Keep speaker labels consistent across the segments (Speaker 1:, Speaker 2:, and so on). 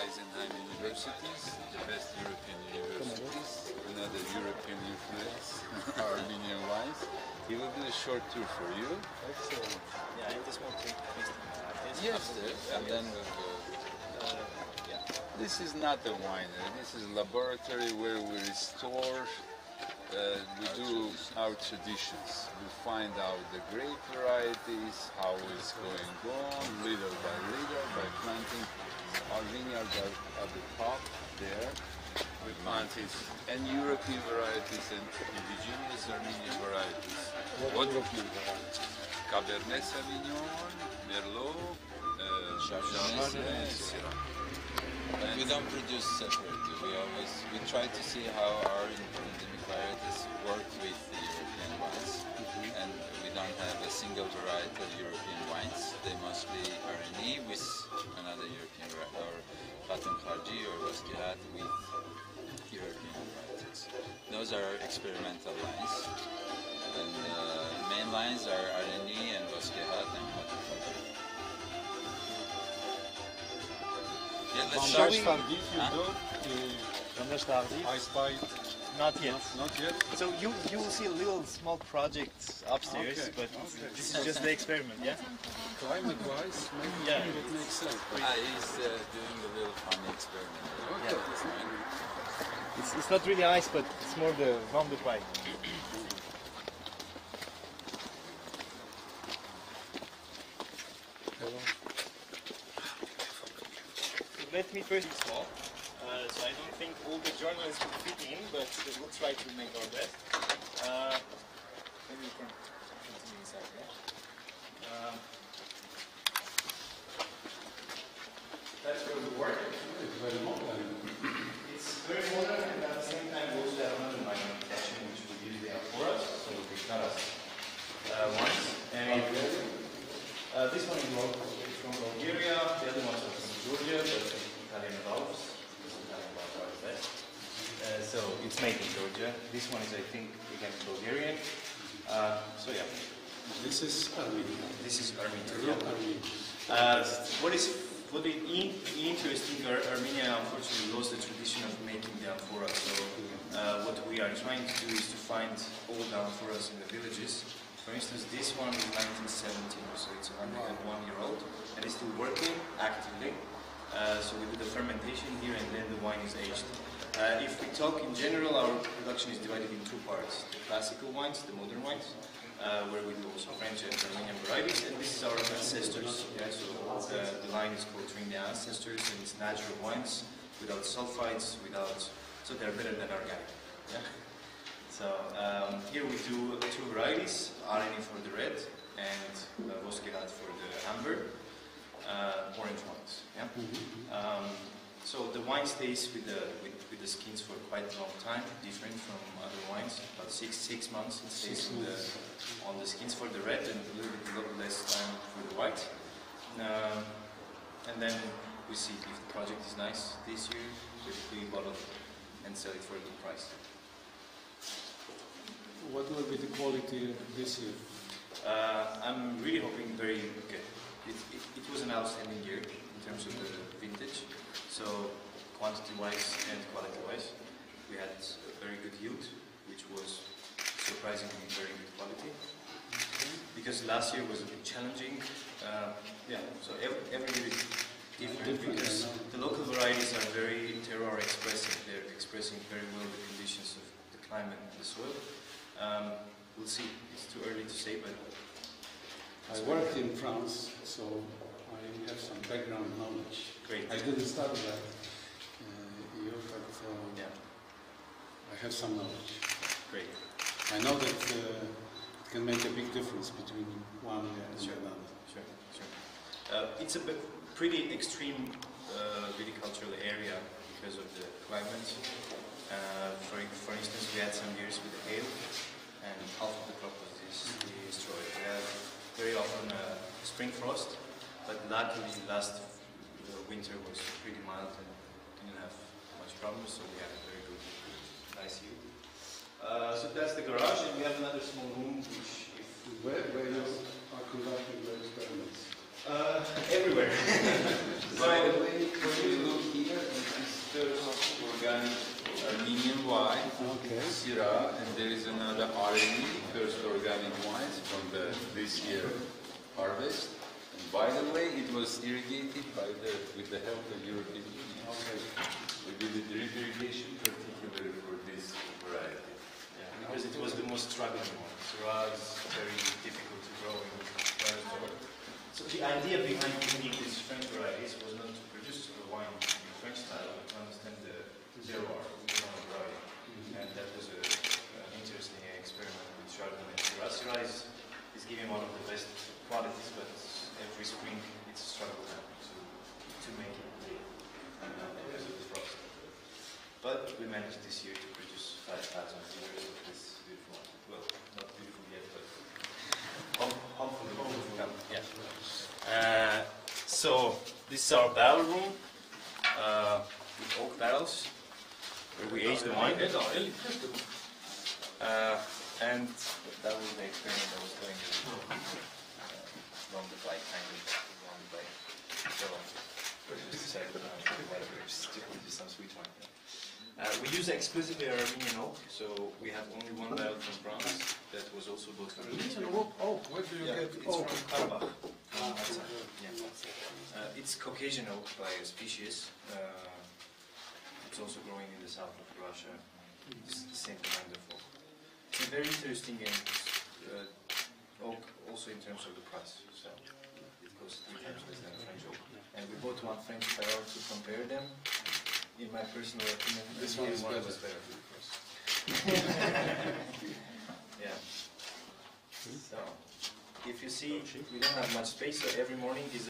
Speaker 1: Eisenheim universities, the best European universities, another European influence, Armenian wines. He will do a short tour for you.
Speaker 2: Excellent. Yeah, and this one too.
Speaker 1: Yes, and then we'll go. This is not a winery, this is a laboratory where we restore, we do our traditions. We find out the grape varieties, how it's going on, little by planting. Our vineyards are at the top there. We planted and European varieties and indigenous Armenian varieties.
Speaker 3: What European varieties?
Speaker 1: Cabernet Sauvignon, Merlot, Chardonnay, and Syrah.
Speaker 4: But we don't produce separately. We try to see how our endemic varieties work with the European wines, and we don't have a single variety of European wines. They mostly R&E with another European variety, or Khatam Kharji or Waskihat with European varieties. Those are experimental lines, and main lines are R&E and Waskihat and Khatam Kharji. Yeah, let's start.
Speaker 3: If you do, I spy.
Speaker 2: Not yet.
Speaker 3: Not yet?
Speaker 2: So you will see little small projects upstairs, but this is just the experiment, yeah?
Speaker 3: Climate-wise, maybe it makes sense.
Speaker 4: He's doing a little funny experiment.
Speaker 3: Okay.
Speaker 2: Yeah. It's not really ice, but it's more the vin de paille. Let me first be small, so I don't think all the journalists will fit in, but we'll try to make our best. Maybe we can continue inside, yeah? That's where we work.
Speaker 3: It's very modern.
Speaker 2: It's very modern, and at the same time we also have another mining section which we usually have for us, so we cut us once. And this one is from Bulgaria, the other ones are from Georgia, but Italian Alps, Italian Alps are the best. So it's made in Georgia. This one is, I think, again Bulgarian. So yeah.
Speaker 3: This is Armenian.
Speaker 2: This is Armenian.
Speaker 3: Real Armenian.
Speaker 2: What is interesting, Armenia unfortunately lost the tradition of making the amphoras. So what we are trying to do is to find old amphoras in the villages. For instance, this one is 1917, so it's 101-year-old, and it's still working actively. So we do the fermentation here, and then the wine is aged. If we talk in general, our production is divided in two parts: the classical wines, the modern wines, where we do also French and Armenian varieties, and this is our ancestors. Yeah, so the line is called During the Ancestors, and it's natural wines without sulfites, so they're better than organic. Yeah. So here we do two varieties: R&E for the red and Waskihat for the amber. Orange wines. Yeah. So the wine stays with the skins for quite a long time, different from other wines. About six months it stays on the skins for the red, and a little bit less time for the white. And then we see if the project is nice this year, we bottle it and sell it for a good price.
Speaker 3: What will be the quality this year?
Speaker 2: I'm really hoping very good. It was an outstanding year in terms of the vintage, so quantity-wise and quality-wise, we had a very good yield, which was surprisingly very good quality. Because last year was a bit challenging, so every year is different because the local varieties are very terroir expressive. They're expressing very well the conditions of the climate and the soil. We'll see. It's too early to say, but
Speaker 3: I worked in France, so I have some background knowledge.
Speaker 2: Great.
Speaker 3: I didn't study that here, but I have some knowledge.
Speaker 2: Great.
Speaker 3: I know that it can make a big difference between one and another.
Speaker 2: Sure. It's a pretty extreme viticultural area because of the climate. For instance, we had some years with the hail, and half of the crop was destroyed. We had very often spring frost, but luckily last winter was pretty mild and didn't have much problems, so we had a very good, nice yield. So that's the garage, and we have another small room which,
Speaker 3: Where you are conducting the experiments?
Speaker 2: everywhere.
Speaker 1: By the way, when you look here, R&D, first organic wines from this year harvest. And by the way, it was irrigated with the help of European Union. We did the drip irrigation particularly for this variety.
Speaker 2: Yeah, because it was the most struggling one. Syrah is very difficult to grow in Wales. So the idea behind bringing these French varieties was not to produce the wine in the French style, but to understand the terroir of the variety. And that was an interesting experiment with Chardonnay and Syrah. Syrah is giving one of the best qualities, but every spring it's a struggle to make it because of the frost. But we managed this year to produce 5,000 liters of this beautiful one. Well, not beautiful yet, but hopefully will come. Yeah. So this is our barrel room with oak barrels where we age the wine. And that was the experiment I was doing along the bike, kind of along the bike. So we just decided whatever, just to do some sweet wine. We use exclusively Armenian oak, so we have only one barrel from France that was also bought from
Speaker 3: Armenian oak? Where do you get
Speaker 2: it's
Speaker 3: oak?
Speaker 2: from Karabakh. It's Caucasian oak by a species. It's also growing in the south of Russia. It's the same kind of oak. It's a very interesting oak, also in terms of the price. So it costs 3 times less than a French oak. And we bought one French barrel to compare them. In my personal opinion,
Speaker 3: this one is better.
Speaker 2: Was better, of course. Yeah. So, if you see, we don't have much space, so every morning is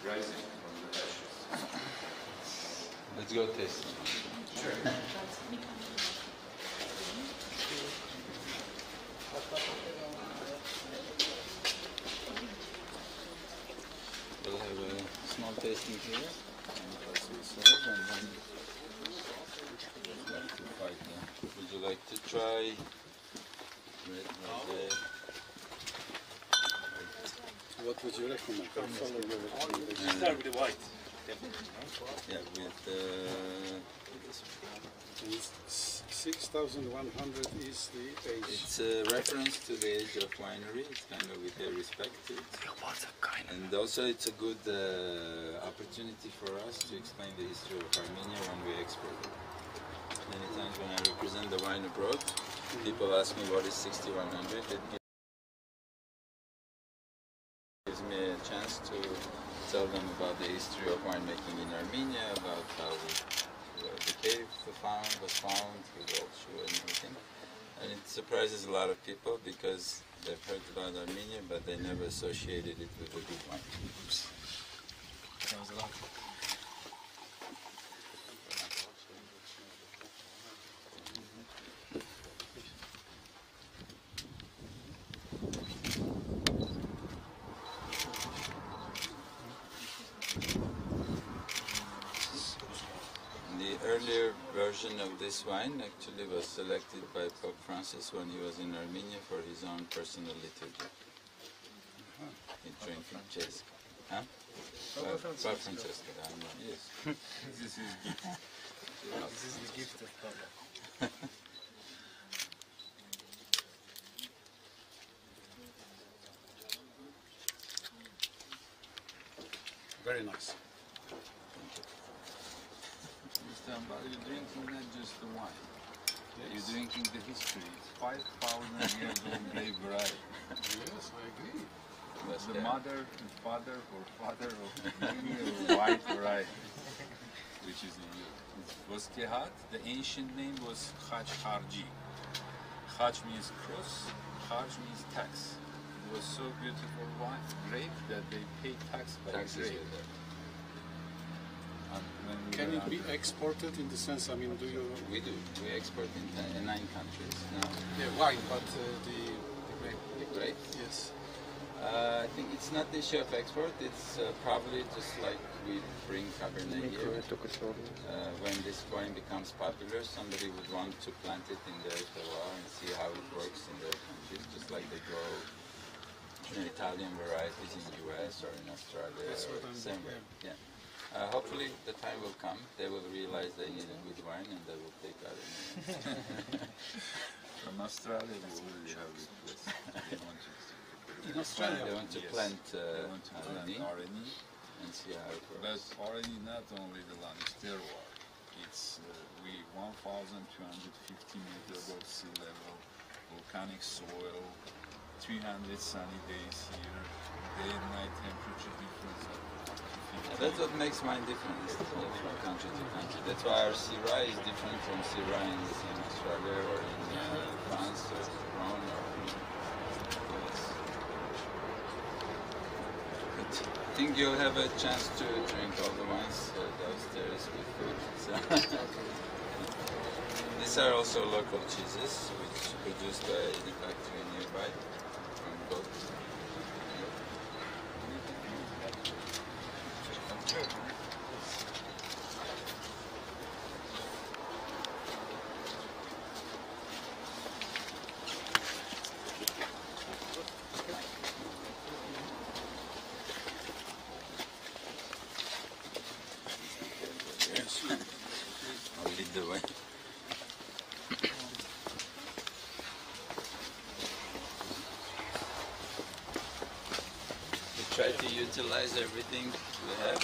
Speaker 1: rising from the ashes.
Speaker 4: Let's go taste.
Speaker 1: Sure.
Speaker 4: We'll have a small tasting here. And as we serve, and then we'd like to fight them. Would you like to try red rosé?
Speaker 3: What would you recommend? I'll follow your recommendation.
Speaker 2: start with the white.
Speaker 4: Yeah, with this one.
Speaker 3: 6,100 is the age.
Speaker 4: It's a reference to the age of winery. It's kind of with a respect to it. And also it's a good opportunity for us to explain the history of Armenia when we export it. Many times when I represent the wine abroad, people ask me what is 6,100. It gives me a chance to tell them about the history of winemaking in Armenia, about how the cave was found, with old shoe and everything. And it surprises a lot of people because they've heard about Armenia, but they never associated it with the good wine. Oops. That was a lot. version of this wine actually was selected by Pope Francis when he was in Armenia for his own personal liturgy. He drinking Chesk. Huh? Pope Francisco, yes.
Speaker 1: This is gift.
Speaker 2: This is the gift of Papa.
Speaker 3: Very nice.
Speaker 1: You're drinking not just the wine. You're drinking the history. It's 5,000 years old grape variety.
Speaker 3: Yes, I agree.
Speaker 1: The mother and father or father of many white variety, which is in Europe. It was Kehat. The ancient name was Khaj Harji. Khaj means cross, Khaj means tax. It was so beautiful wine, grape that they paid tax by the grape.
Speaker 3: Can it be exported in the sense, I mean, do you...
Speaker 4: We do. We export in 9 countries now.
Speaker 3: Yeah, wine, but the grape.
Speaker 4: The grape?
Speaker 3: Yes.
Speaker 4: I think it's not the issue of export, it's probably just like we bring Cabernet here. When this wine becomes popular, somebody would want to plant it in their terroir and see how it works in their countries, just like they grow Italian varieties in the US or in Australia.
Speaker 3: That's what I'm
Speaker 4: same way. Yeah. Hopefully the time will come, they will realize they need a good wine and they will take out it.
Speaker 1: From Australia, we already have requests.
Speaker 3: In Australia?
Speaker 4: They want to plant
Speaker 1: RNE
Speaker 4: and see how it
Speaker 1: but
Speaker 4: works.
Speaker 1: already not only the land is terroir. It's 1,250 meters above sea level, volcanic soil, 300 sunny days here, day and night temperature difference.
Speaker 4: That's what makes wine different from country to country. That's why our Syrah is different from Syrah in Australia or in France or Rhone or US. But I think you'll have a chance to drink all the wines downstairs with food. So these are also local cheeses, which are produced by the factory nearby from goat. I'll lead the way. We try to utilize everything we have.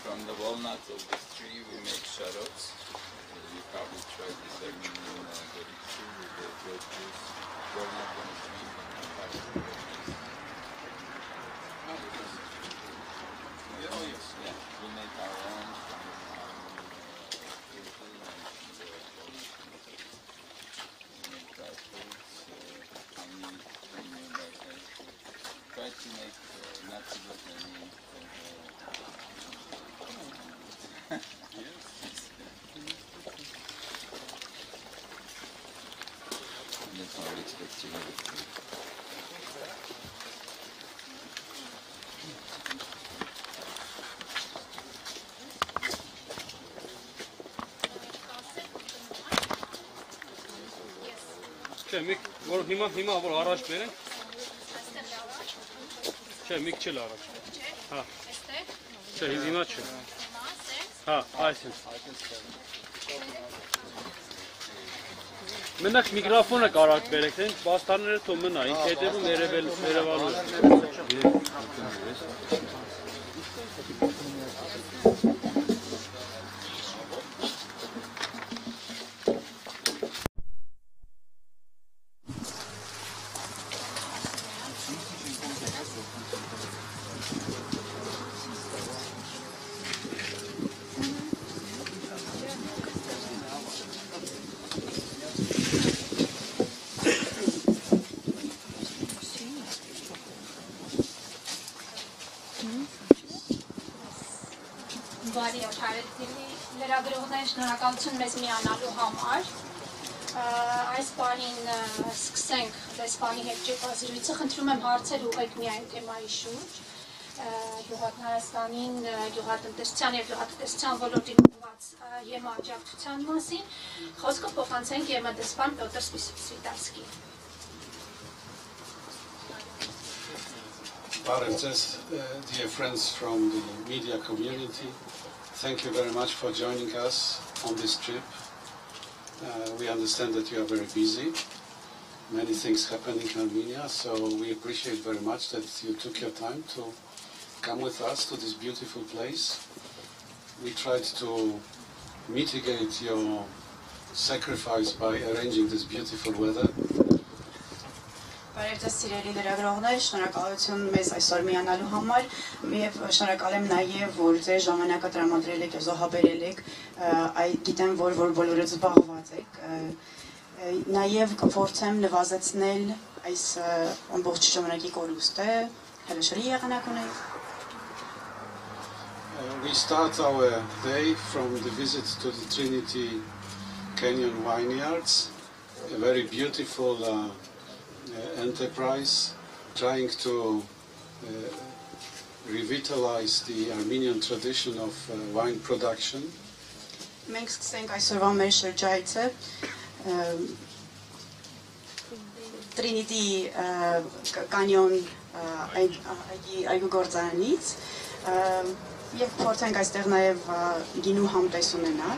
Speaker 4: From the walnuts of this tree we make charots. You probably tried this Armenian delicacy with the goat juice, walnut on the tree.
Speaker 3: Oh, yes.
Speaker 4: Yeah, we make our own. Try to make not too much money. That's how I expect you to do.
Speaker 5: Չէ, որ հիմա որ առաջ բերեն։ Չէ, միք չել առաջ։ Հա։ Չէ, հիմա չէ։ Հա, այսինքն։ Մենակ միկրոֆոնը կարակ բերեք, թե բաստարները թող մնա, ինքը հետևում երևալու է։
Speaker 6: Շնորհակալություն մեզ միանալու համար։ Այս բանին սկսենք դեսպանի հետ ճեպազրույցը, խնդրում եմ հարցեր ուղղեք միայն թեմայի շուրջ։ Հայաստանին գյուղատնտեսության և գյուղատնտեսության ոլորտին ուղղված ԵՄ աջակցության մասին, խոսքը փոխանցենք ԵՄ դեսպան Պյոտր Սվիտալսկին։
Speaker 3: Dear friends from the media community, thank you very much for joining us on this trip. We understand that you are very busy. Many things happening in Armenia, so we appreciate very much that you took your time to come with us to this beautiful place. We tried to mitigate your sacrifice by arranging this beautiful weather.
Speaker 7: Բարև սիրելի լրագրողներ, շնորհակալություն մեզ այսօր միանալու համար եւ շնորհակալ եմ նաեւ որ ձեր ժամանակը տրամադրել եք եւ զոհաբերել եք գիտեմ որ բոլորը զբաղված եք նաեւ կփորձեմ նվազեցնել այս ամբողջ ժամանակի կորուստը հրաշալի եղանակ ունեք
Speaker 3: We start our day from the visit to the Trinity Canyon Vineyards, a very beautiful enterprise trying to revitalize the Armenian tradition of wine production.
Speaker 7: Մենք սկսենք այսօրվա մեր շրջայցը Trinity Canyon այգուգործարանից եւ փորձենք այստեղ նաեւ գինու համտես ունենալ.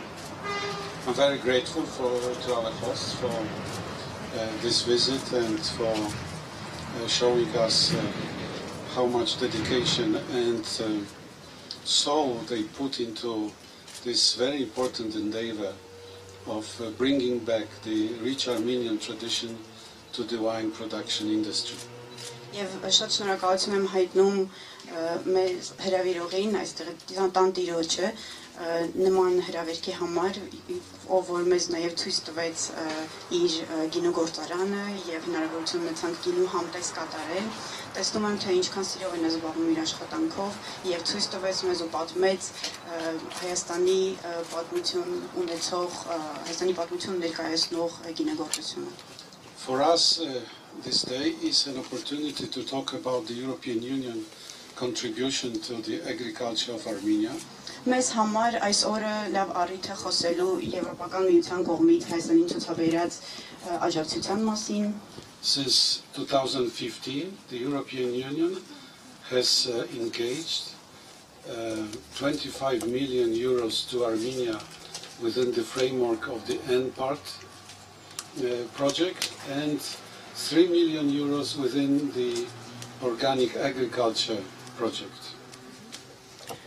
Speaker 3: I'm very grateful to our hosts for this visit and for showing us how much dedication and soul they put into this very important endeavor of bringing back the rich Armenian tradition to the wine production industry.
Speaker 7: Եվ շատ շնորհակալություն եմ հայտնում մեր հրավիրողին այստեղ տանտիրոջը նման հրավերքի համար ով որ մեզ նաև ցույց տվեց իր գինեգործարանը եւ հնարավորություն ունեցանք գինու համտես կատարել տեսնում եմ թե ինչքան սիրով են զբաղվում իր աշխատանքով եւ ցույց տվեց մեզ ու պատմեց Հայաստանի պատմություն ունեցող Հայաստանի պատմություն ներկայացնող գինեգործությունը
Speaker 3: For us this day is an opportunity to talk about the European Union contribution to the agriculture of Armenia.
Speaker 7: Մեզ համար այս օրը լավ առիթ է խոսելու Եվրոպական միության կողմից Հայաստանին ցուցաբերած աջակցության մասին.
Speaker 3: Since 2015, the European Union has engaged 25 million euros to Armenia within the framework of the N-Part project and 3 million euros within the organic agriculture project.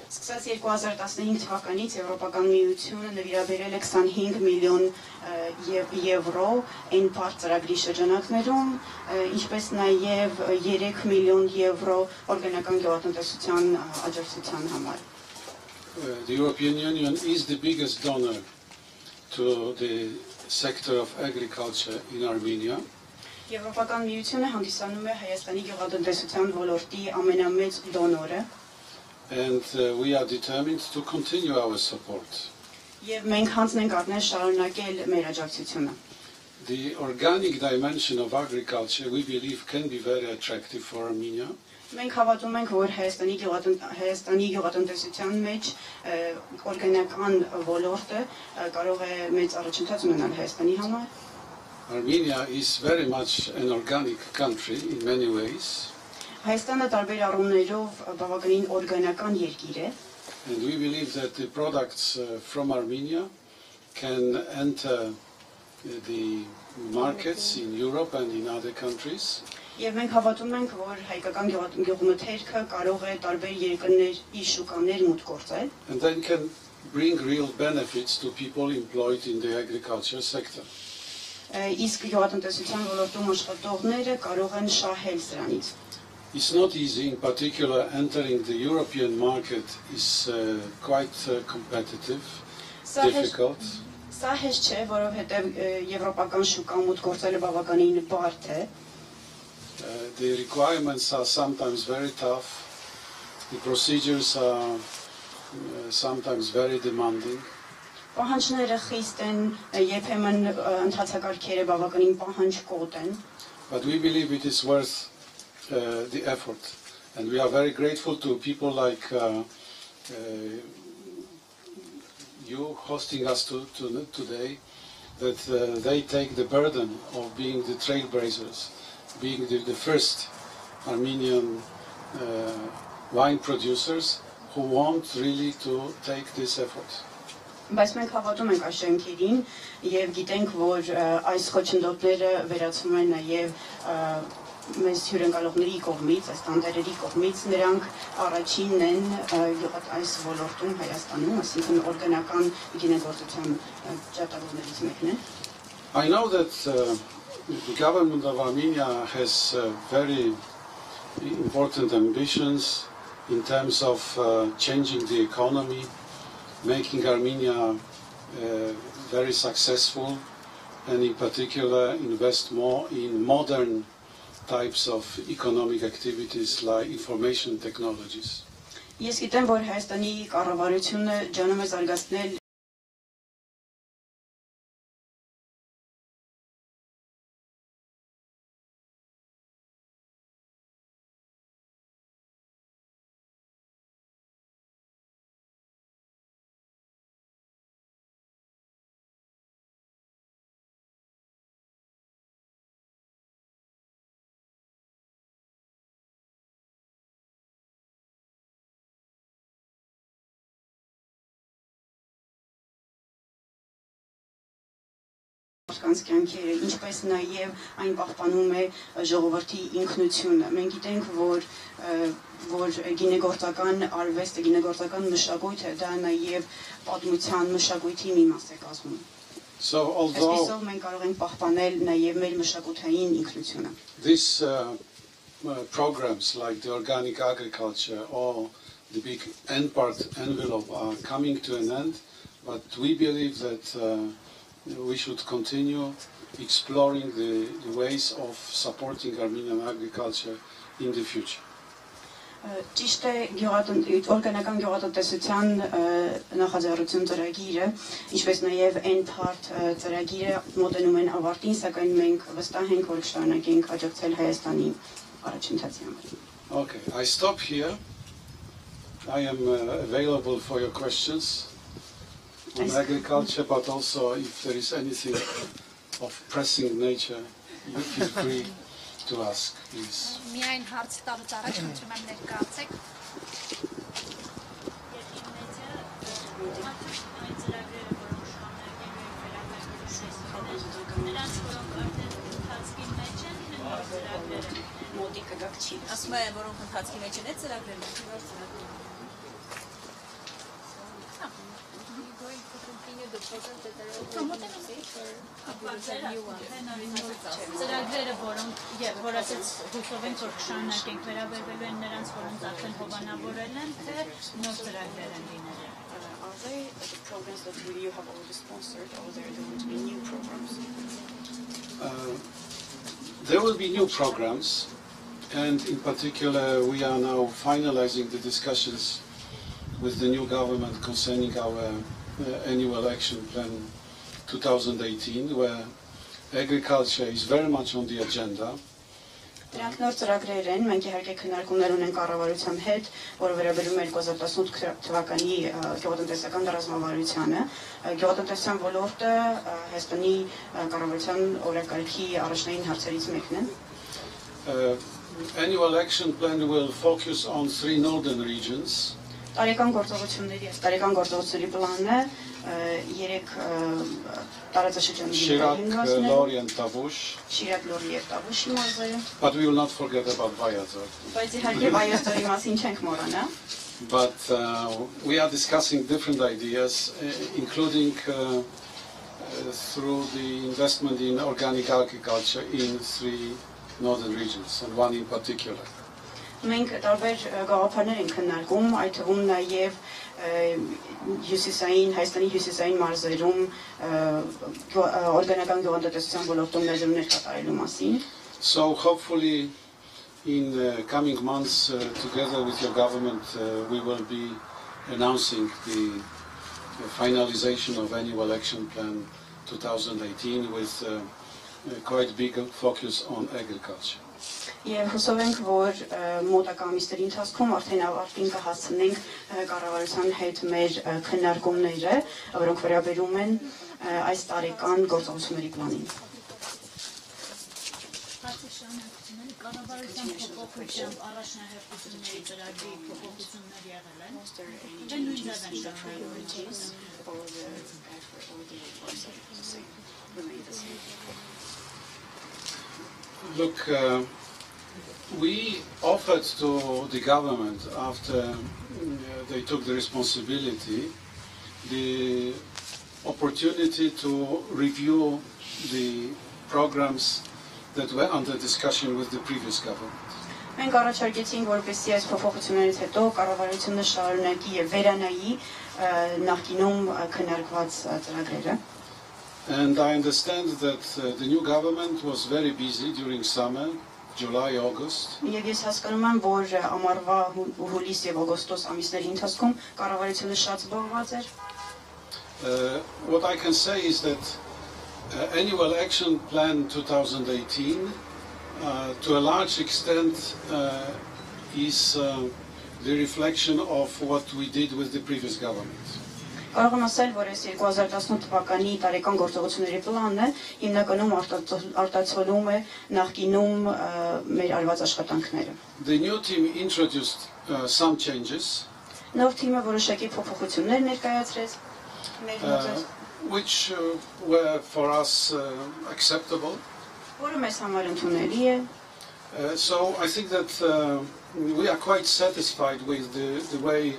Speaker 7: Սկսած 2015 թվականից Եվրոպական միությունը նվիրաբերել է 25 միլիոն եվրո N-Part ծրագրի շրջանակներում, ինչպես նաև 3 միլիոն եվրո օրգանական գյուղատնտեսության աջակցության համար.
Speaker 3: The European Union is the biggest donor to the sector of agriculture in Armenia.
Speaker 7: Եվրոպական միությունը հանդիսանում է Հայաստանի գյուղատնտեսության ոլորտի ամենամեծ դոնորը.
Speaker 3: And we are determined to continue our support.
Speaker 7: Եվ մենք հանձնենք առնել շարունակել մեր աջակցությունը.
Speaker 3: The organic dimension of agriculture we believe can be very attractive for Armenia.
Speaker 7: Մենք հավատում ենք, որ Հայաստանի գյուղատնտեսության մեջ օրգանական ոլորտը կարող է մեծ առաջընթաց ունենալ Հայաստանի համար.
Speaker 3: Armenia is very much an organic country in many ways.
Speaker 7: Հայաստանը տարբեր առումներով բավականին օրգանական երկիր է.
Speaker 3: And we believe that the products from Armenia can enter the markets in Europe and in other countries.
Speaker 7: Եվ մենք հավատում ենք, որ հայկական գյուղմթերքը կարող է տարբեր երկրների շուկաներ մուտք գործել.
Speaker 3: And then can bring real benefits to people employed in the agriculture sector.
Speaker 7: Իսկ գյուղատնտեսության ոլորտում աշխատողները կարող են շահել սրանից.
Speaker 3: It's not easy, in particular entering the European market is quite competitive, difficult.
Speaker 7: Սա հեշտ չէ, որովհետև եվրոպական շուկան մուտք գործելը բավականին բարդ է.
Speaker 3: The requirements are sometimes very tough. The procedures are sometimes very demanding.
Speaker 7: Պահանջները խիստ են, երբեմն ընթացակարգերը բավականին պահանջկոտ են.
Speaker 3: But we believe it is worth the effort And we are very grateful to people like you hosting us today, that they take the burden of being the trailblazers, being the first Armenian wine producers who want really to take this effort.
Speaker 7: Բայց մենք հավատում ենք այս շենքերին եւ գիտենք, որ այս խոչընդոտները վերացվում են նաեւ մեզ հյուրընկալողների կողմից, այս տանտերերի կողմից, նրանք առաջինն են այս ոլորտում Հայաստանում, այսինքն օրգանական գինեգործության ջատագովներից մեկն են։
Speaker 3: I know that the government of Armenia has very important ambitions in terms of changing the economy, making Armenia very successful, and in particular invest more in modern types of economic activities like information technologies.
Speaker 7: Ես գիտեմ, որ Հայաստանի կառավարությունը ջանում է զարգացնել մարդկանց կյանքերը, ինչպես նաև այն պահպանում է ժողովրդի ինքնությունը։ Մենք գիտենք, որ գինեգործական արվեստը, գինեգործական մշակույթը դա նաև պատմության մշակույթի մի մաս է կազմում։
Speaker 3: So although
Speaker 7: այսպիսով մենք կարող ենք պահպանել նաև մեր մշակութային ինքնությունը։
Speaker 3: These programs like the organic agriculture or the big envelope are coming to an end, but we believe that we should continue exploring the ways of supporting Armenian agriculture in the future.
Speaker 7: Ճիշտ է, օրգանական գյուղատնտեսության նախաձեռնություն ծրագիրը, ինչպես նաև N-Part ծրագիրը մոտենում են ավարտին, սակայն մենք վստահ ենք, որ կշարունակենք աջակցել Հայաստանի առաջընթացի համար։
Speaker 3: Okay, I stop here. I am available for your questions on agriculture, but also if there is anything of pressing nature, you feel free to ask, please.
Speaker 6: Միայն հարց տալուց առաջ խնդրում եմ ներկայացեք։
Speaker 8: Ասում է, որոնք ընթացքի մեջ են, այդ ծրագրերը։
Speaker 9: Ծրագրերը, որ ասեց հուսով ենք, որ կշարունակենք վերաբերվելու են նրանց, որոնց արդեն հովանավորել են, թե նոր ծրագրեր են լինել։
Speaker 7: Are they the programs that you have already sponsored, or there are going to be new programs?
Speaker 3: There will be new programs, and in particular we are now finalizing the discussions with the new government concerning our annual action plan 2018, where agriculture is very much on the agenda.
Speaker 7: Դրանք նոր ծրագրեր են, մենք իհարկե քննարկումներ ունենք կառավարության հետ, որը վերաբերում է 2018 թվականի գյուղատնտեսական ռազմավարությանը։ Գյուղատնտեսության ոլորտը Հայաստանի կառավարության օրակարգի առաջնային հարցերից մեկն է։
Speaker 3: Annual action plan will focus on 3 northern regions.
Speaker 7: Տարեկան գործողությունների պլանը 3 տարածաշրջանների
Speaker 3: Շիրակ, Լորի and Tavush.
Speaker 7: Շիրակ, Լորի եւ Տավուշի մարզերը։
Speaker 3: But we will not forget about Vayոց Ձոր.
Speaker 7: Բայց իհարկե Վայոց Ձորի մասին չենք մոռանա։
Speaker 3: But we are discussing different ideas, including through the investment in organic agriculture in 3 northern regions, and one in particular.
Speaker 7: Մենք տարբեր գաղափարներ ենք քննարկում, այդ թվում նաև Հայաստանի հյուսիսային մարզերում օրգանական գյուղատնտեսության ոլորտում ներդրումներ կատարելու մասին։
Speaker 3: So hopefully in the coming months, together with your government, we will be announcing the finalization of annual action plan 2018 with a quite big focus on agriculture.
Speaker 7: Եվ հուսով ենք, որ մոտակա ամիսների ընթացքում արդեն ավարտին կհասցնենք կառավարության հետ մեր քննարկումները, որոնք վերաբերում են այս տարեկան գործողությունների պլանին։
Speaker 9: Կառավարության փոփոխությամբ առաջնահերթությունների ծրագրի փոփոխություններ եղել են։ Դե նույն ձև են շարունակվում։
Speaker 3: Look, we offered to the government after they took the responsibility the opportunity to review the programs that were under discussion with the previous government.
Speaker 7: Մենք առաջարկեցինք, որպեսզի այս փոփոխություններից հետո կառավարությունը շարունակի եւ վերանայի նախկինում քննարկված ծրագրերը։
Speaker 3: And I understand that the new government was very busy during summer, July, August.
Speaker 7: Եվ ես հասկանում եմ, որ ամառվա հուլիս եւ օգոստոս ամիսների ընթացքում կառավարությունը շատ զբաղված էր։
Speaker 3: What I can say is that Annual Action Plan 2018 to a large extent is the reflection of what we did with the previous government.
Speaker 7: Կարող եմ ասել, որ այս 2018 թվականի տարեկան գործողությունների պլանը հիմնականում արտացոլում է նախկինում մեր արված աշխատանքները։
Speaker 3: The new team introduced some changes
Speaker 7: Նոր թիմը որոշակի փոփոխություններ ներկայացրեց մեր մոտ,
Speaker 3: which were for us acceptable.
Speaker 7: Որը մեզ համար ընդունելի է։
Speaker 3: So I think that we are quite satisfied with the way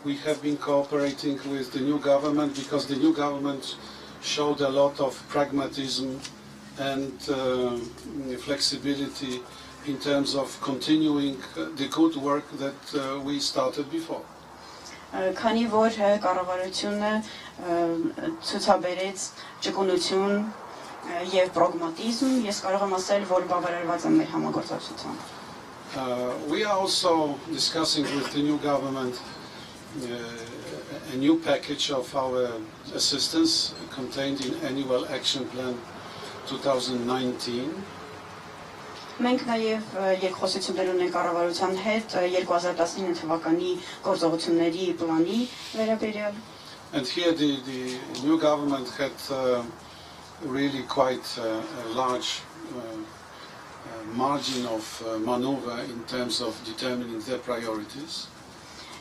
Speaker 3: we have been cooperating with the new government, because the new government showed a lot of pragmatism and flexibility in terms of continuing the good work that we started before.
Speaker 7: Քանի որ կառավարությունը ցուցաբերեց ճկունություն եւ պրագմատիզմ, ես կարող եմ ասել, որ բավարարված եմ մեր համագործակցությամբ։
Speaker 3: We are also discussing with the new government a new package of our assistance contained in Annual Action Plan 2019.
Speaker 7: Մենք նաև երկխոսություններ ունենք կառավարության հետ 2019 թվականի գործողությունների պլանի վերաբերյալ։
Speaker 3: And here the new government had really quite a large margin of maneuver in terms of determining their priorities.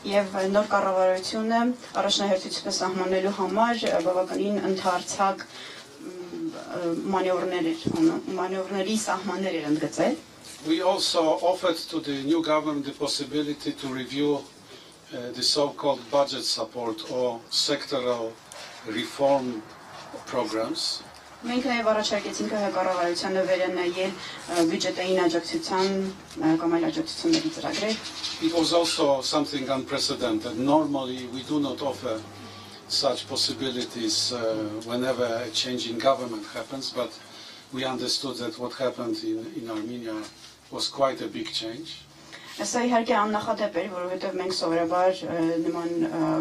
Speaker 7: Եվ նոր կառավարությունը առաջնահերթությունը սահմանելու համար բավականին ընդհանրացակ մանևրների սահմաններ էր ընդգծել։
Speaker 3: We also offered to the new government the possibility to review the so-called budget support or sectoral reform programs.
Speaker 7: Մենք նաև առաջարկեցինք կառավարությանը վերանայել բյուջետային աջակցության կամ այլ աջակցությունների ծրագրեր։
Speaker 3: It was also something unprecedented. Normally we do not offer such possibilities whenever a change in government happens, but we understood that what happened in Armenia was quite a big change.
Speaker 7: Սա իհարկե աննախադեպ էր, որովհետև մենք սովորաբար նման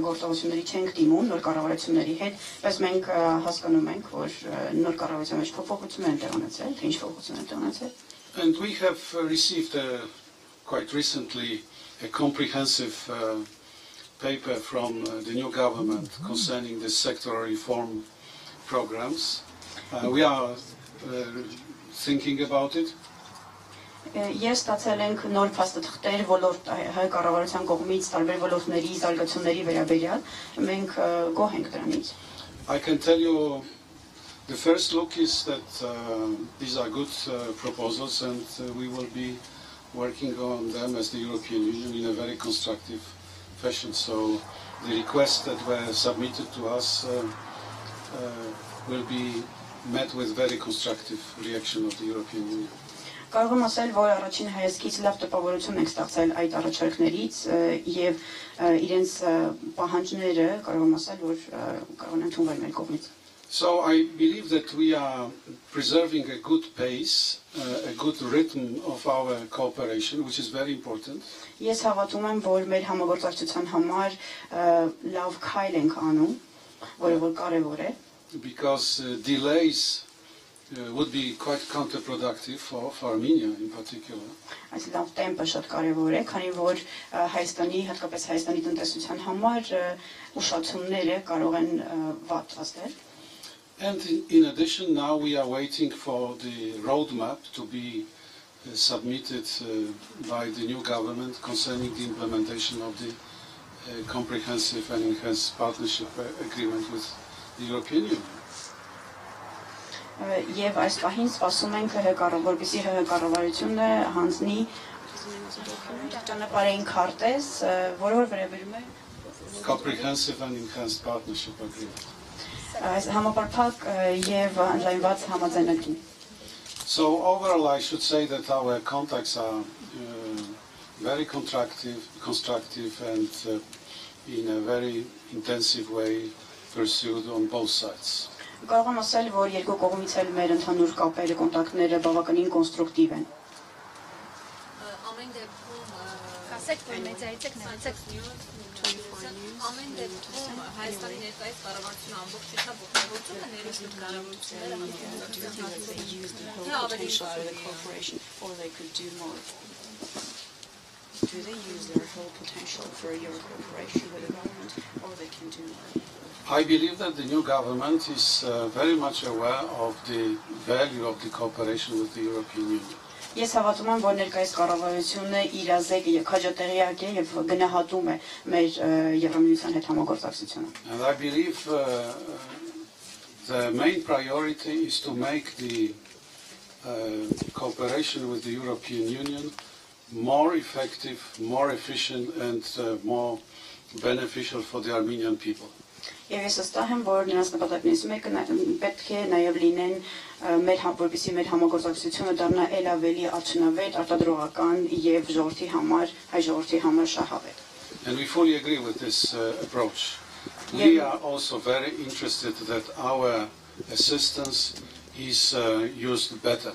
Speaker 7: գործողությունների չենք դիմում նոր կառավարությունների հետ, բայց մենք հասկանում ենք, որ նոր կառավարության մեջ փոփոխություններ են տեղի ունեցել, թե ինչ փոփոխություններ են տեղի ունեցել։
Speaker 3: And we have received quite recently a comprehensive paper from the new government concerning the sectoral reform programs. We are thinking about it.
Speaker 7: Ես ստացել ենք նոր փաստաթղթեր ոլորտ հայ կառավարության կողմից տարբեր ոլորտների զարգացումների վերաբերյալ, մենք գոհ ենք դրանից։
Speaker 3: I can tell you the first look is that these are good proposals, and we will be working on them as the European Union in a very constructive fashion. So the requests that were submitted to us will be met with very constructive reaction of the European Union.
Speaker 7: Կարող եմ ասել, որ առաջին հայացքից լավ տպավորություն ենք ստացել այդ առաջարկներից եւ իրենց պահանջները կարող եմ ասել, որ կարող են ընդունվել մեր կողմից։
Speaker 3: So I believe that we are preserving a good pace, a good rhythm of our cooperation, which is very important.
Speaker 7: Ես հավատում եմ, որ մեր համագործակցության համար լավ քայլ ենք անում, որը որ կարևոր է։
Speaker 3: Because delays would be quite counterproductive for Armenia in particular.
Speaker 7: Այս լավ տեմպը շատ կարևոր է, քանի որ Հայաստանի, հատկապես Հայաստանի տնտեսության համար ուշացումները կարող են վատ ազդել։
Speaker 3: And in addition, now we are waiting for the roadmap to be submitted by the new government concerning the implementation of the comprehensive and enhanced partnership agreement with the European Union.
Speaker 7: Եվ այս պահին սպասում ենք որպեսզի կառավարությունը հանձնի ճանապարհային քարտեզ, որը վերաբերում է
Speaker 3: comprehensive and enhanced partnership agreement.
Speaker 7: Այս համապարփակ եւ ընդլայնված համաձայնագրին։
Speaker 3: So overall, I should say that our contacts are very constructive and in a very intensive way pursued on both sides.
Speaker 7: Կարող եմ ասել, որ երկու կողմից էլ մեր ընդհանուր կապերը, կոնտակտները բավականին կոնստրուկտիվ են։
Speaker 8: Ամեն դեպքում
Speaker 6: Ասեք, որ մեծայցեք նայեցեք
Speaker 8: ամեն դեպքում Հայաստանի ներկայիս կառավարությունը ամբողջությամբ օգտագործում է ներուստ հնարավորությունները
Speaker 7: Do they use their whole potential for your cooperation with the government, or they can do more?
Speaker 3: I believe that the new government is very much aware of the value of the cooperation with the European Union.
Speaker 7: Ես հավատում եմ, որ ներկայիս կառավարությունը իր ազգը եւ քաջատեղյակ է եւ գնահատում է մեր Եվրամիության հետ համագործակցությունը։
Speaker 3: And I believe the main priority is to make the cooperation with the European Union more effective, more efficient and more beneficial for the Armenian people.
Speaker 7: Եվ ես վստահ եմ, որ նրանց նպատակներից մեկը պետք է նաև լինեն որպեսզի մեր համագործակցությունը դառնա ել ավելի արդյունավետ, արտադրողական եւ ժողովրդի համար, հայ ժողովրդի համար շահավետ։
Speaker 3: And we fully agree with this approach. We are also very interested that our assistance is used better.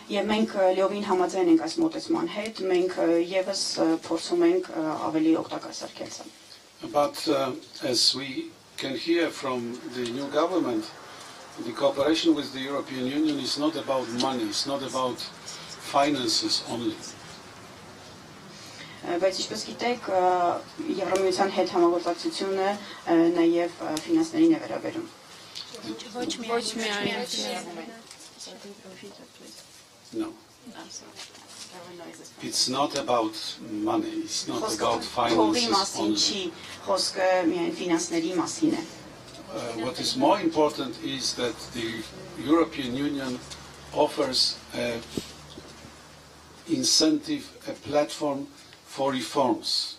Speaker 7: Եվ մենք լիովին համաձայն ենք այս մոտեցման հետ, մենք եւս փորձում ենք ավելի օգտակար սարքել սա։
Speaker 3: But as we can hear from the new government, the cooperation with the European Union is not about money, it's not about finances only.
Speaker 7: Բայց ինչպես գիտեք, Եվրամիության հետ համագործակցությունը նաև ֆինանսներին է վերաբերում։
Speaker 6: Ոչ միայն
Speaker 3: No. It's not about money, it's not about finances only. What is more important is that the European Union offers an incentive, a platform for reforms.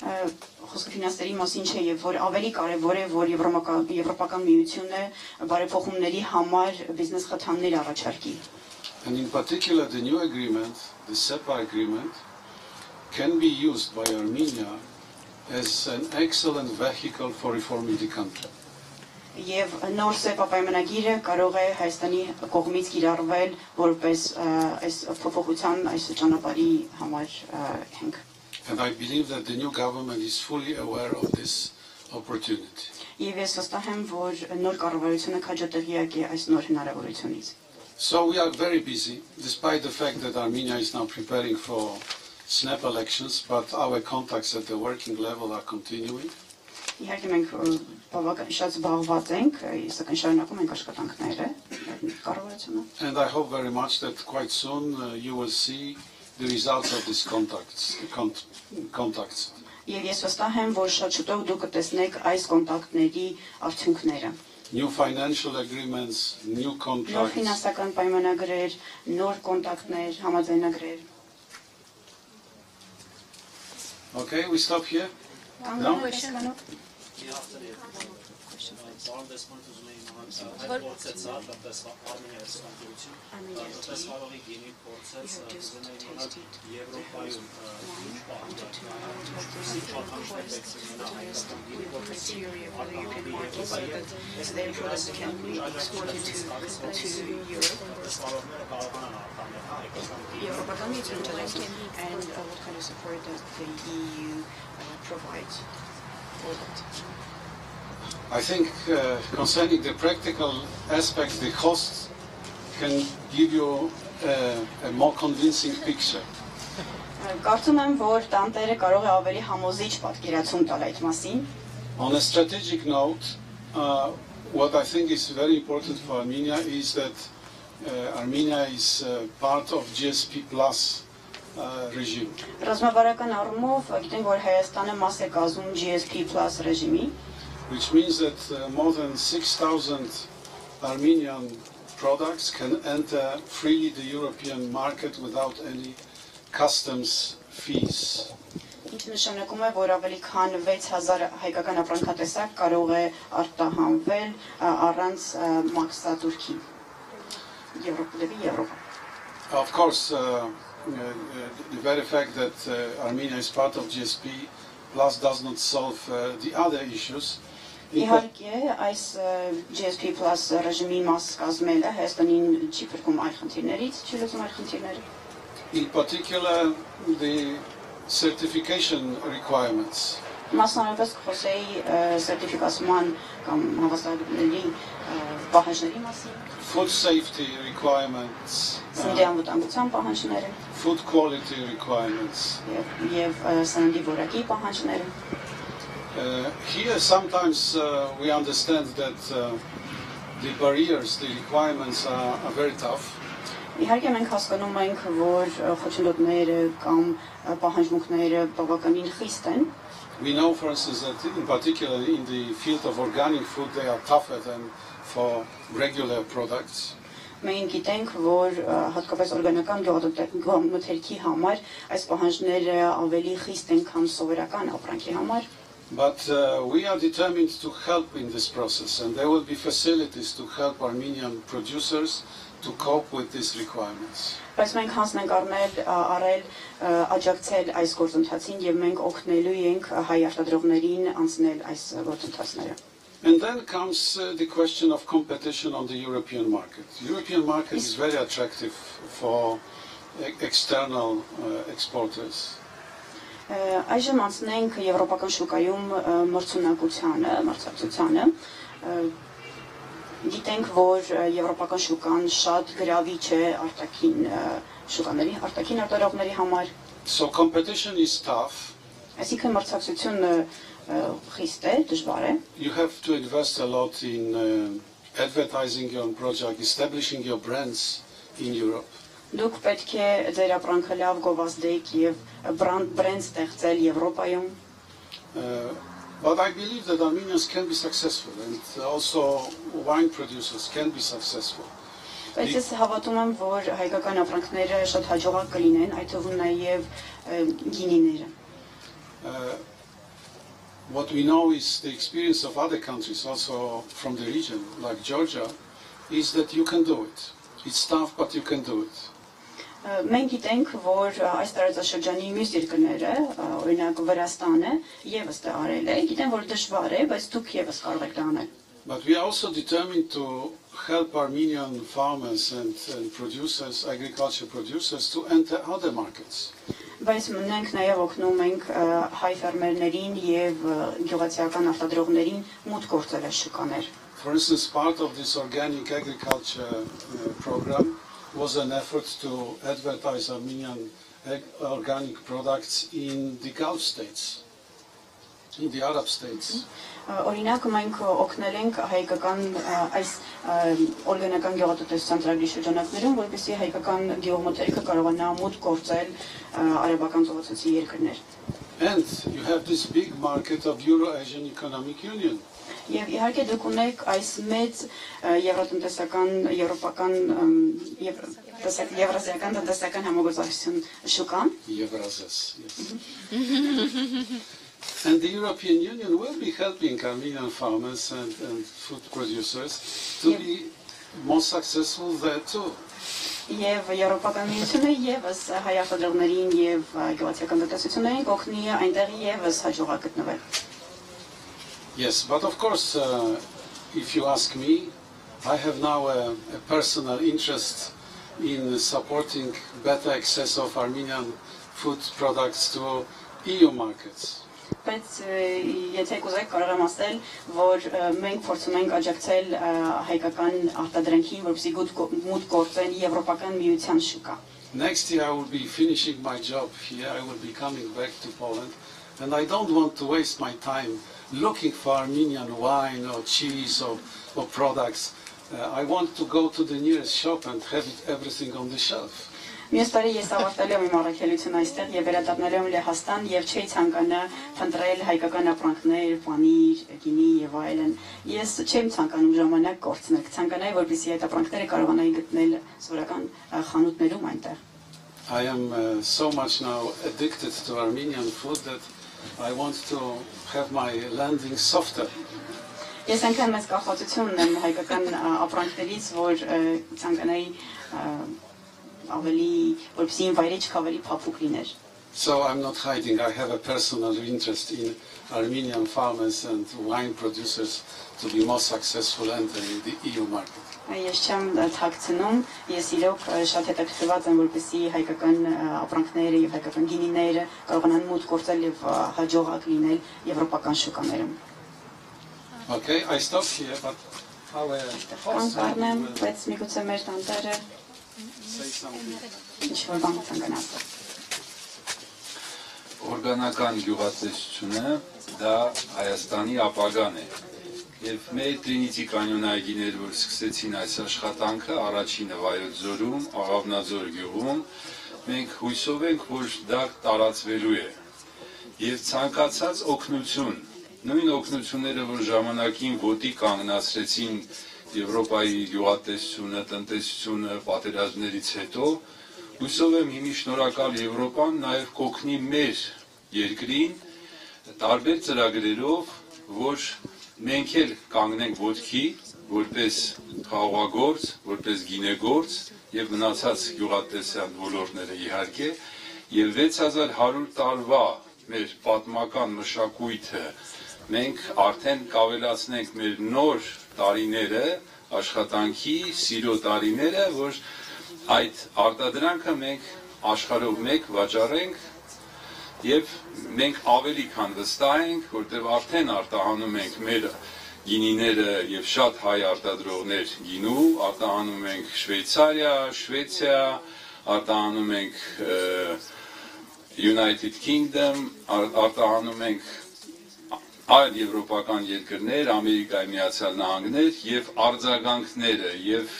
Speaker 7: Խոսքը ֆինանսների մասին չէ, եւ որ ավելի կարեւոր է, որ Եվրոպական միությունը բարեփոխումների համար բիզնես խթաններ առաջարկի։
Speaker 3: And in particular, the new agreement, the SEPA agreement, can be used by Armenia as an excellent vehicle for reforming the country.
Speaker 7: Եվ նոր SEPA պայմանագիրը կարող է Հայաստանի կողմից կիրառվել որպես այս փոփոխության այս ճանապարհի համար հենք։
Speaker 3: And I believe that the new government is fully aware of this opportunity.
Speaker 7: Եվ ես վստահ եմ, որ նոր կառավարությունը քաջատեղյակ է այս նոր հնարավորությունից։
Speaker 3: So we are very busy, despite the fact that Armenia is now preparing for snap elections, but our contacts at the working level are continuing.
Speaker 7: Իհարկե մենք բավական շատ զբաղված ենք, սակայն շարունակում ենք աշխատանքները կառավարությունը։
Speaker 3: And I hope very much that quite soon you will see the results of these contacts.
Speaker 7: Եվ ես վստահ եմ, որ շատ շուտով դուք կտեսնեք այս կոնտակտների արդյունքները։
Speaker 3: New financial agreements, new contracts.
Speaker 7: Նոր ֆինանսական պայմանագրեր, նոր կոնտակտներ, համաձայնագրեր։
Speaker 3: Okay, we stop here.
Speaker 7: No?
Speaker 10: Պարոն դեսպան ուզում էի հայտ գործեցավ, որպես Արմենիայի սպանություն, որպես վարողի գինի գործեց, ուզում էի իմանալ Եվրոպայում ինչ
Speaker 3: I think concerning the practical aspects, the costs can give you a more convincing picture.
Speaker 7: Կարծում եմ, որ տանտերը կարող է ավելի համոզիչ պատկերացում տալ այդ մասին։
Speaker 3: On a strategic note, what I think is very important for Armenia is that Armenia is part of GSP Plus regime.
Speaker 7: Ռազմավարական առումով գիտենք, որ Հայաստանը մաս է կազմում GSP Plus ռեժիմի,
Speaker 3: which means that more than 6,000 Armenian products can enter freely the European market without any customs fees.
Speaker 7: Ինչ նշանակում է, որ ավելի քան 6000 հայկական ապրանքատեսակ կարող է արտահանվել առանց մաքսատուրքի Եվրոպա։
Speaker 3: Of course, the very fact that Armenia is part of GSP Plus does not solve the other issues.
Speaker 7: Իհարկե, այս GSP Plus ռեժիմի մաս կազմելը Հայաստանին չի փրկում այլ խնդիրներից, չի լուծում այլ խնդիրները։
Speaker 3: In particular, the certification requirements.
Speaker 7: Մասնավորապես խոսեի սերտիֆիկացման կամ հավաստագրների պահանջների մասին։
Speaker 3: Food safety requirements.
Speaker 7: Սննդի անվտանգության պահանջները։
Speaker 3: Food quality requirements.
Speaker 7: Եվ սննդի որակի պահանջները։
Speaker 3: Here sometimes we understand that the barriers, the requirements are very tough.
Speaker 7: Իհարկե մենք հասկանում ենք, որ խոչընդոտները կամ պահանջմունքները բավականին խիստ են։
Speaker 3: We know, for instance, that in particular in the field of organic food, they are tougher than for regular products.
Speaker 7: Մենք գիտենք, որ հատկապես օրգանական գյուղմթերքի համար այս պահանջները ավելի խիստ են, քան սովորական ապրանքի համար։
Speaker 3: But we are determined to help in this process, and there will be facilities to help Armenian producers to cope with these requirements.
Speaker 7: Բայց մենք հանձն ենք առել աջակցել այս գործընթացին եւ մենք օգնելու ենք հայ արտադրողներին անցնել այս գործընթացները։
Speaker 3: And then comes the question of competition on the European market. The European market is very attractive for external exporters.
Speaker 7: Այժմ անցնենք եվրոպական շուկայում մրցակցությանը։ Գիտենք, որ եվրոպական շուկան շատ գրավիչ է արտաքին շուկաների, արտաքին արտադրողների համար։
Speaker 3: So competition is tough.
Speaker 7: Այսինքն մրցակցությունը խիստ է, դժվար է։
Speaker 3: You have to invest a lot in advertising your project, establishing your brands in Europe.
Speaker 7: Դուք պետք է ձեր ապրանքը լավ գովազդեք եւ brand ստեղծել Եվրոպայում։
Speaker 3: But I believe that Armenians can be successful, and also wine producers can be successful.
Speaker 7: Բայց ես հավատում եմ, որ հայկական ապրանքները շատ հաջողակ կլինեն, այդ թվում նաև գինիները։
Speaker 3: What we know is the experience of other countries, also from the region, like Georgia, is that you can do it. It's tough, but you can do it.
Speaker 7: Մենք գիտենք, որ այս տարածաշրջանի մյուս երկրները, օրինակ Վրաստանը, եւս դա արել է, գիտեն, որ դժվար է, բայց դուք եւս կարող եք դա անել։
Speaker 3: But we are also determined to help Armenian farmers and producers, agriculture producers, to enter other markets.
Speaker 7: Բայց մենք նաև օգնում ենք հայ ֆերմերներին եւ գյուղացիական արտադրողներին մուտք գործել այս շուկաներ։
Speaker 3: For instance, part of this organic agriculture program was an effort to advertise Armenian organic products in the Gulf states, in the Arab states.
Speaker 7: Օրինակ մենք օգնել ենք հայկական այս օրգանական գյուղատնտեսության ծրագրի շրջանակներում, որպեսզի հայկական գյուղմթերքը կարողանա մուտք գործել արաբական ծովացույցի երկրներ։
Speaker 3: And you have this big market of Euro-Asian Economic Union.
Speaker 7: Եվ իհարկե դուք ունեք այս մեծ եվրոտնտեսական, եվրոպական, եվրասիական տնտեսական համագործակցություն շուկան։
Speaker 3: Եվրազես, yes. And the European Union will be helping Armenian farmers and food producers to be more successful there too.
Speaker 7: Եվ Եվրոպական միությունը եւս հայ արտադրողներին եւ գյուղացիական տնտեսություններին կօգնի այնտեղ եւս հաջողակ գտնվել։
Speaker 3: Yes, but of course, if you ask me, I have now a personal interest in supporting better access of Armenian food products to EU markets.
Speaker 7: Բայց եթե կուզեք կարող եմ ասել, որ մենք փորձում ենք աջակցել հայկական արտադրանքին, որպեսզի մուտք գործեն եվրոպական միության շուկա։
Speaker 3: Next year I will be finishing my job here. I will be coming back to Poland, and I don't want to waste my time looking for Armenian wine or cheese or products. I want to go to the nearest shop and have everything on the shelf.
Speaker 7: Մյուս տարի ես ավարտել եմ իմ առաքելությունը այստեղ եւ վերադառնալու եմ Լեհաստան եւ չէի ցանկանա փնտրել հայկական ապրանքներ, պանիր, գինի եւ այլն։ Ես չեմ ցանկանում ժամանակ կորցնել, ցանկանայի որպեսզի այդ ապրանքները կարողանայի գտնել սովորական խանութներում այնտեղ։
Speaker 3: I am so much now addicted to Armenian food that I want to have my landing softer.
Speaker 7: Ես այնքան մեծ կախվածություն ունեմ հայկական ապրանքներից, որ ցանկանայի
Speaker 3: So I'm not hiding. I have a personal interest in Armenian farmers and wine producers to be more successful entering the EU market.
Speaker 7: Ես չեմ թաքցնում, ես իրոք շատ հետաքրքրված եմ, որպեսզի հայկական ապրանքները եւ հայկական գինիները կարողանան մուտք գործել եւ հաջողակ լինել եվրոպական շուկաներում։
Speaker 3: Okay, I stop here, but how
Speaker 7: Անկառնեմ, բայց միգուցե մեր տանտերը
Speaker 1: Օրգանական գյուղատնտեսությունը դա Հայաստանի ապագան է։ Եվ մեր Տրինիտի կանյոնայգիներ, որ սկսեցին այս աշխատանքը, առաջինը Վայոց Ձորում, Աղավնաձոր գյուղում, մենք հույսով ենք, որ դա տարածվելու է։ Եվ ցանկացած օգնություն, նույն օգնությունները, որ ժամանակին ոտի կանգնացրեցին Եվրոպայի գյուղատնտեսությունը, տնտեսությունը պատերազմներից հետո, հույսով եմ հիմի շնորհակալ Եվրոպան նաև կօգնի մեր երկրին տարբեր ծրագրերով, որ մենք էլ կանգնենք ոտքի, որպես խաղողագործ, որպես գինեգործ եւ մնացած գյուղատնտեսական ոլորտները իհարկե, եւ 6100 տարվա մեր պատմական մշակույթը մենք արդեն կավելացնենք մեր նոր տարիները, աշխատանքի, սիրո տարիները, որ այդ արտադրանքը մենք աշխարհով մեկ վաճառենք եւ մենք ավելի քան վստահ ենք, որտեղ արդեն արտահանում ենք մեր գինիները եւ շատ հայ արտադրողներ գինու, արտահանում ենք Շվեյցարիա, Շվեցիա, արտահանում ենք United Kingdom, արտահանում ենք այլ եվրոպական երկրներ, Ամերիկայի Միացյալ Նահանգներ եւ արձագանքները եւ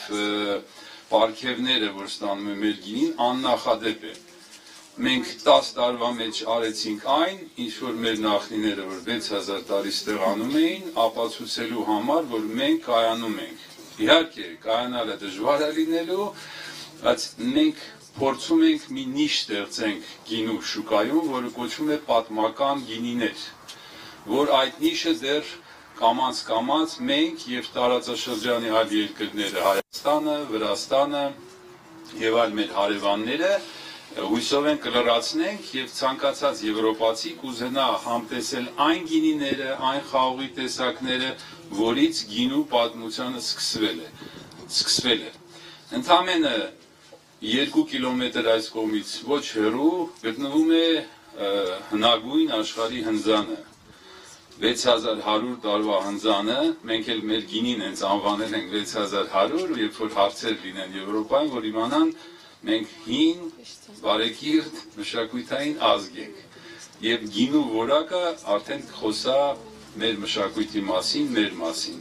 Speaker 1: պարգևները, որ ստանում են մեր գինին, աննախադեպ է։ Մենք 10 տարվա մեջ արեցինք այն, ինչ որ մեր նախնիները, որ 6000 տարի ստեղանում էին, ապացուցելու համար, որ մենք կայանում ենք։ Իհարկե, կայանալը դժվար է լինելու, բայց մենք փորձում ենք մի նիշ ստեղծենք գինու շուկայում, որը կոչվում է պատմական գինիներ, որ այդ նիշը դեռ կամաց մենք եւ տարածաշրջանի այլ երկրները, Հայաստանը, Վրաստանը եւ այլ մեր հարևանները հույսով են կլրացնենք եւ ցանկացած եվրոպացի կուզենա համտեսել այն գինիները, այն խաղողի տեսակները, որից գինու պատմությունը սկսվել է։ Ընդամենը 2 կիլոմետր այս կողմից ոչ հեռու գտնվում է հնագույն աշխարհի հնձանը, 6100 տարվա հնձանը, մենք էլ մեր գինին հենց անվանել ենք 6100, երբ որ հարցեր լինեն Եվրոպայում, որ իմանան մենք հին, բարեկիրթ, մշակութային ազգ ենք։ Եվ գինու որակը արդեն խոսա մեր մշակույթի մասին, մեր մասին։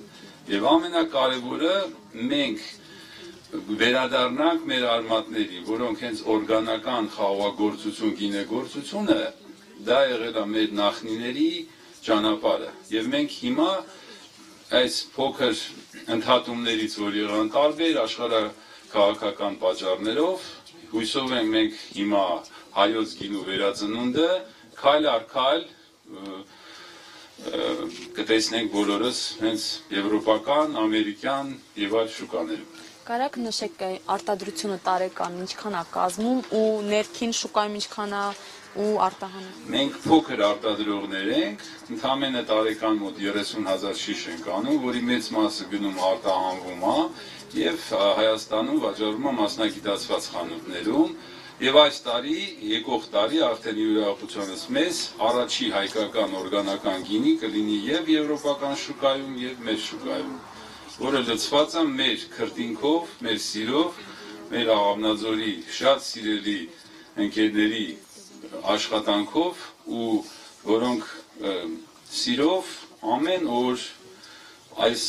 Speaker 1: Եվ ամենակարևորը մենք վերադառնանք մեր արմատների, որոնք հենց օրգանական խաղողագործություն, գինեգործությունը, դա եղել է մեր նախնիների ճանապարհը։ Եվ մենք հիմա այս փոքր ընդհատումներից, որ եղան տարբեր աշխարհաքաղաքական պատճառներով, հույսով ենք մենք հիմա հայոց գինու վերածնունդը քայլ առ քայլ կտեսնենք բոլորս հենց եվրոպական, ամերիկյան եւ այլ շուկաներում։
Speaker 11: Կարաք նշեք արտադրությունը տարեկան ինչքան է կազմում ու ներքին շուկայում ինչքան է ու արտահանում։
Speaker 1: Մենք փոքր արտադրողներ ենք, ընդամենը տարեկան մոտ 30000 շիշ ենք անում, որի մեծ մասը գնում արտահանվում է եւ Հայաստանում վաճառվում է մասնագիտացված խանութներում Եվ այս տարի, եկող տարի արդեն յուրահատկությունս մեզ առաջի հայկական օրգանական գինի կլինի եւ եվրոպական շուկայում եւ մեր շուկայում, որը լցված է մեր քրտինքով, մեր սիրով, մեր Աղավնաձորի շատ սիրելի ընկերների աշխատանքով ու որոնք սիրով ամեն օր այս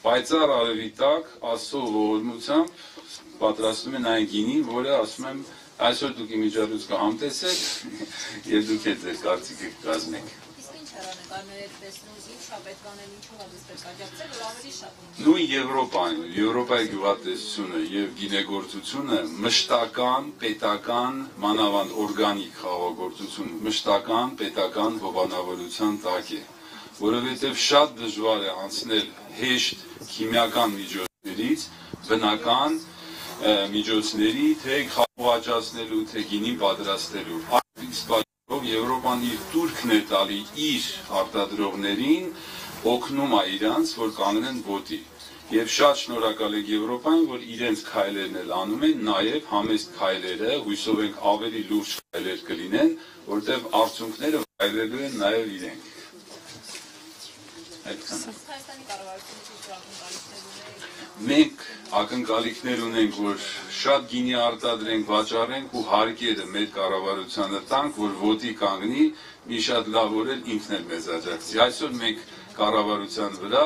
Speaker 1: պայծառ արևի տակ Աստծո ողորմությամբ պատրաստում են այն գինին, որը ասում եմ այսօր դուք իմիջիայլոց կհամտեսեք եւ դուք այդ ձեր կարծիքը կկազմեք։
Speaker 8: Իսկ ինչ արանեք, այլներ տեսնում, ինչա պետք անել, ինչով է դες աջակցել, որ ավելի շատ։
Speaker 1: Նույն Եվրոպայում, Եվրոպայի գյուղատնտեսությունը եւ գինեգործությունը մշտական, պետական, մանավանդ օրգանիկ խաղաղագործություն, մշտական պետական հովանավորության տակ է, որովհետեւ շատ դժվար է անցնել հեշտ քիմիական միջոցներից բնական միջոցների, թե խաղող աճացնելու, թե գինի պատրաստելու։ Այս պատճառով Եվրոպան իր տուրքն է տալի իր արտադրողներին, օգնում է իրանց, որ կանգնեն ոտի։ Եվ շատ շնորհակալ ենք Եվրոպային, որ իրենց քայլերն էլ անում են, նաև համեստ քայլերը, հույսով ենք ավելի լուրջ քայլեր կլինեն, որտեղ արդյունքները վայելելու են նաև իրենք։ Մենք ակնկալիքներ ունենք, որ շատ գինի արտադրենք, վաճառենք ու հարկերը մեր կառավարությանը տանք, որ ոտի կանգնի, մի շատ լավ օր էլ ինքն էլ մեզ աջակցի։ Այսօր մենք կառավարության վրա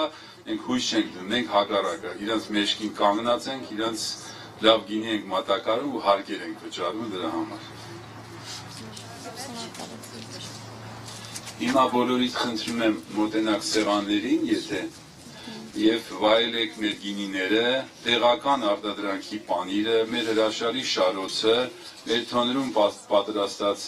Speaker 1: ենք հույս չենք դնում, մենք հակառակը, իրանց մեջքին կանգնած ենք, իրանց լավ գինի ենք մատակարարում ու հարկեր ենք վճարում դրա համար։ Հիմա բոլորից խնդրում եմ մոտենաք սեղաններին, եթե եւ վայելեք մեր գինիները, տեղական արտադրանքի պանիրը, մեր հրաշալի շարոցը, մեր թոնրում պատրաստած